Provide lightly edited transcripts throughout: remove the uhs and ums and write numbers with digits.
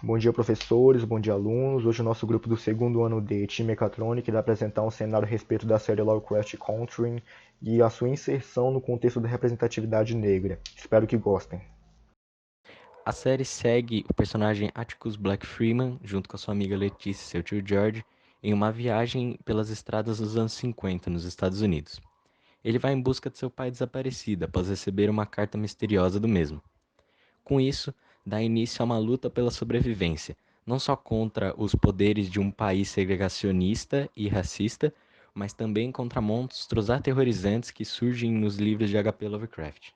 Bom dia, professores, bom dia, alunos. Hoje o nosso grupo do segundo ano de TI Mechatronic vai apresentar um seminário a respeito da série Lovecraft Country e a sua inserção no contexto da representatividade negra. Espero que gostem. A série segue o personagem Atticus Black Freeman, junto com a sua amiga Letícia e seu tio George, em uma viagem pelas estradas dos anos 50 nos Estados Unidos. Ele vai em busca de seu pai desaparecido após receber uma carta misteriosa do mesmo. Com isso, dá início a uma luta pela sobrevivência, não só contra os poderes de um país segregacionista e racista, mas também contra monstros aterrorizantes que surgem nos livros de H.P. Lovecraft.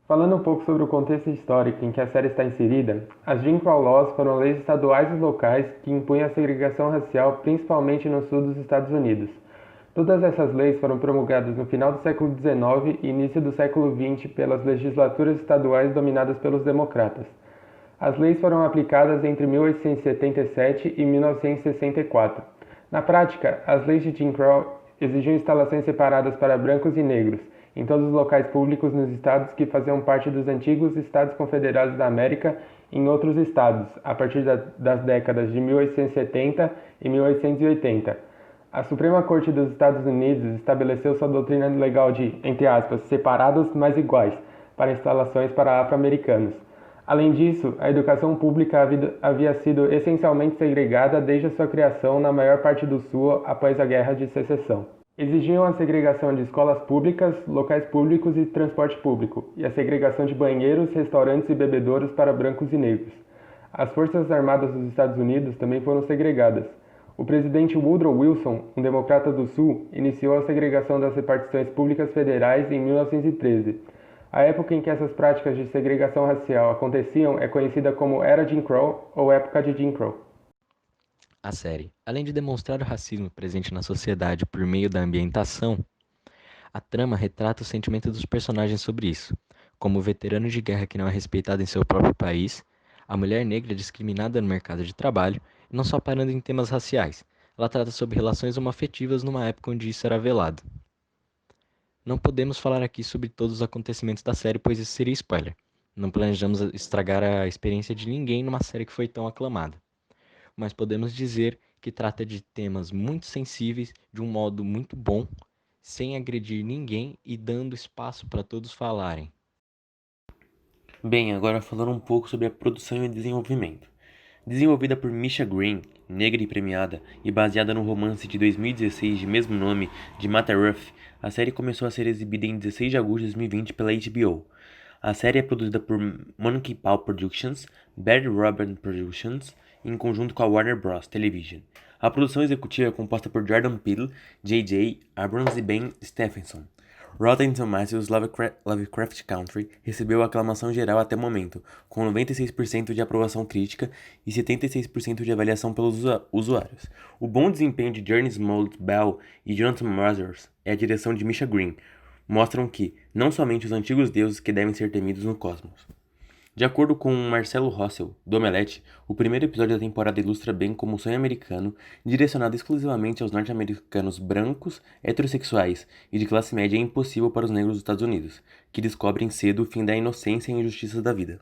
Falando um pouco sobre o contexto histórico em que a série está inserida, as Jim Crow Laws foram leis estaduais e locais que impunham a segregação racial principalmente no sul dos Estados Unidos. Todas essas leis foram promulgadas no final do século XIX e início do século XX pelas legislaturas estaduais dominadas pelos democratas. As leis foram aplicadas entre 1877 e 1964. Na prática, as leis de Jim Crow exigiam instalações separadas para brancos e negros, em todos os locais públicos nos estados que faziam parte dos antigos Estados Confederados da América e em outros estados, a partir das décadas de 1870 e 1880. A Suprema Corte dos Estados Unidos estabeleceu sua doutrina legal de, entre aspas, separados mas iguais, para instalações para afro-americanos. Além disso, a educação pública havia sido essencialmente segregada desde a sua criação na maior parte do Sul após a Guerra de Secessão. Exigiam a segregação de escolas públicas, locais públicos e transporte público, e a segregação de banheiros, restaurantes e bebedouros para brancos e negros. As Forças Armadas dos Estados Unidos também foram segregadas. O presidente Woodrow Wilson, um democrata do Sul, iniciou a segregação das repartições públicas federais em 1913. A época em que essas práticas de segregação racial aconteciam é conhecida como Era Jim Crow ou Época de Jim Crow. A série, além de demonstrar o racismo presente na sociedade por meio da ambientação, a trama retrata o sentimento dos personagens sobre isso, como o veterano de guerra que não é respeitado em seu próprio país, a mulher negra discriminada no mercado de trabalho, e não só parando em temas raciais, ela trata sobre relações homoafetivas numa época onde isso era velado. Não podemos falar aqui sobre todos os acontecimentos da série, pois isso seria spoiler. Não planejamos estragar a experiência de ninguém numa série que foi tão aclamada. Mas podemos dizer que trata de temas muito sensíveis de um modo muito bom, sem agredir ninguém e dando espaço para todos falarem. Bem, agora falando um pouco sobre a produção e desenvolvimento. Desenvolvida por Misha Green, negra e premiada, e baseada no romance de 2016 de mesmo nome de Mata Ruff, a série começou a ser exibida em 16 de agosto de 2020 pela HBO. A série é produzida por Monkey Paw Productions, Barry Robin Productions, em conjunto com a Warner Bros. Television. A produção executiva é composta por Jordan Peele, J.J. Abrams e Ben Stephenson. Rotten Tomatoes Lovecraft Country recebeu a aclamação geral até o momento, com 96% de aprovação crítica e 76% de avaliação pelos usuários. O bom desempenho de Journey Smollett Bell e Jonathan Mazurs e a direção de Misha Green mostram que, não somente os antigos deuses que devem ser temidos no cosmos. De acordo com Marcelo Russell, do Omelete, o primeiro episódio da temporada ilustra bem como o sonho americano, direcionado exclusivamente aos norte-americanos brancos, heterossexuais e de classe média é impossível para os negros dos Estados Unidos, que descobrem cedo o fim da inocência e injustiças da vida.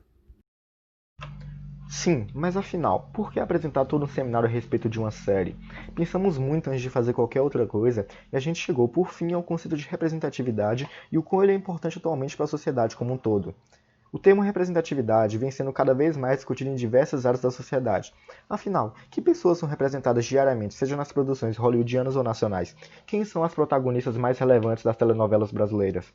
Sim, mas afinal, por que apresentar todo um seminário a respeito de uma série? Pensamos muito antes de fazer qualquer outra coisa e a gente chegou por fim ao conceito de representatividade e o quão ele é importante atualmente para a sociedade como um todo. O termo representatividade vem sendo cada vez mais discutido em diversas áreas da sociedade. Afinal, que pessoas são representadas diariamente, seja nas produções hollywoodianas ou nacionais? Quem são as protagonistas mais relevantes das telenovelas brasileiras?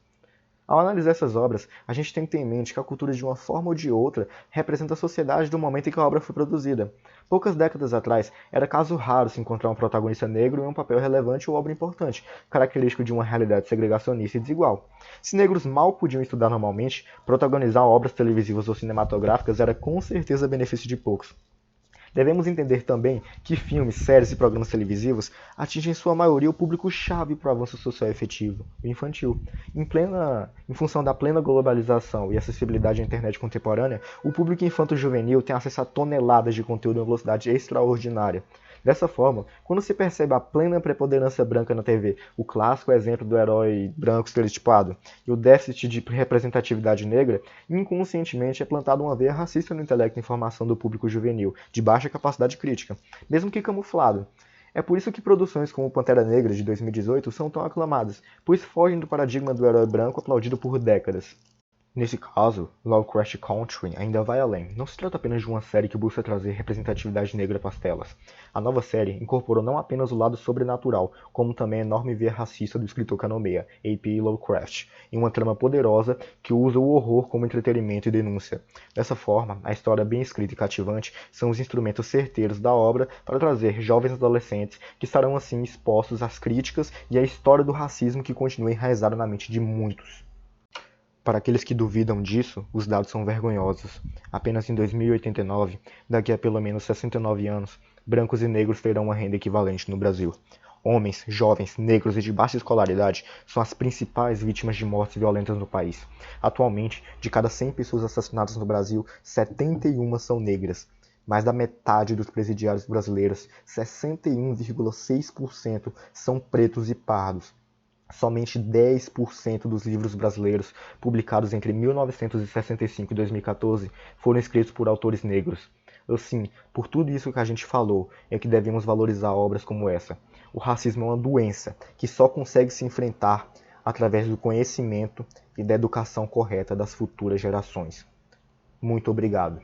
Ao analisar essas obras, a gente tem que ter em mente que a cultura, de uma forma ou de outra, representa a sociedade do momento em que a obra foi produzida. Poucas décadas atrás, era caso raro se encontrar um protagonista negro em um papel relevante ou obra importante, característico de uma realidade segregacionista e desigual. Se negros mal podiam estudar normalmente, protagonizar obras televisivas ou cinematográficas era com certeza benefício de poucos. Devemos entender também que filmes, séries e programas televisivos atingem em sua maioria o público-chave para o avanço social efetivo, o infantil. Em função da plena globalização e acessibilidade à internet contemporânea, o público infanto-juvenil tem acesso a toneladas de conteúdo em uma velocidade extraordinária. Dessa forma, quando se percebe a plena preponderância branca na TV, o clássico exemplo do herói branco estereotipado, e o déficit de representatividade negra, inconscientemente é plantada uma veia racista no intelecto e informação do público juvenil, de baixa capacidade crítica, mesmo que camuflado. É por isso que produções como Pantera Negra, de 2018, são tão aclamadas, pois fogem do paradigma do herói branco aplaudido por décadas. Nesse caso, Lovecraft Country ainda vai além. Não se trata apenas de uma série que busca trazer representatividade negra para as telas. A nova série incorporou não apenas o lado sobrenatural, como também a enorme veia racista do escritor que a nomeia, A.P. Lovecraft, em uma trama poderosa que usa o horror como entretenimento e denúncia. Dessa forma, a história bem escrita e cativante são os instrumentos certeiros da obra para trazer jovens adolescentes que estarão assim expostos às críticas e à história do racismo que continua enraizada na mente de muitos. Para aqueles que duvidam disso, os dados são vergonhosos. Apenas em 2089, daqui a pelo menos 69 anos, brancos e negros terão uma renda equivalente no Brasil. Homens, jovens, negros e de baixa escolaridade são as principais vítimas de mortes violentas no país. Atualmente, de cada 100 pessoas assassinadas no Brasil, 71 são negras. Mais da metade dos presidiários brasileiros, 61,6%, são pretos e pardos. Somente 10% dos livros brasileiros publicados entre 1965 e 2014 foram escritos por autores negros. Assim, por tudo isso que a gente falou, é que devemos valorizar obras como essa. O racismo é uma doença que só consegue se enfrentar através do conhecimento e da educação correta das futuras gerações. Muito obrigado.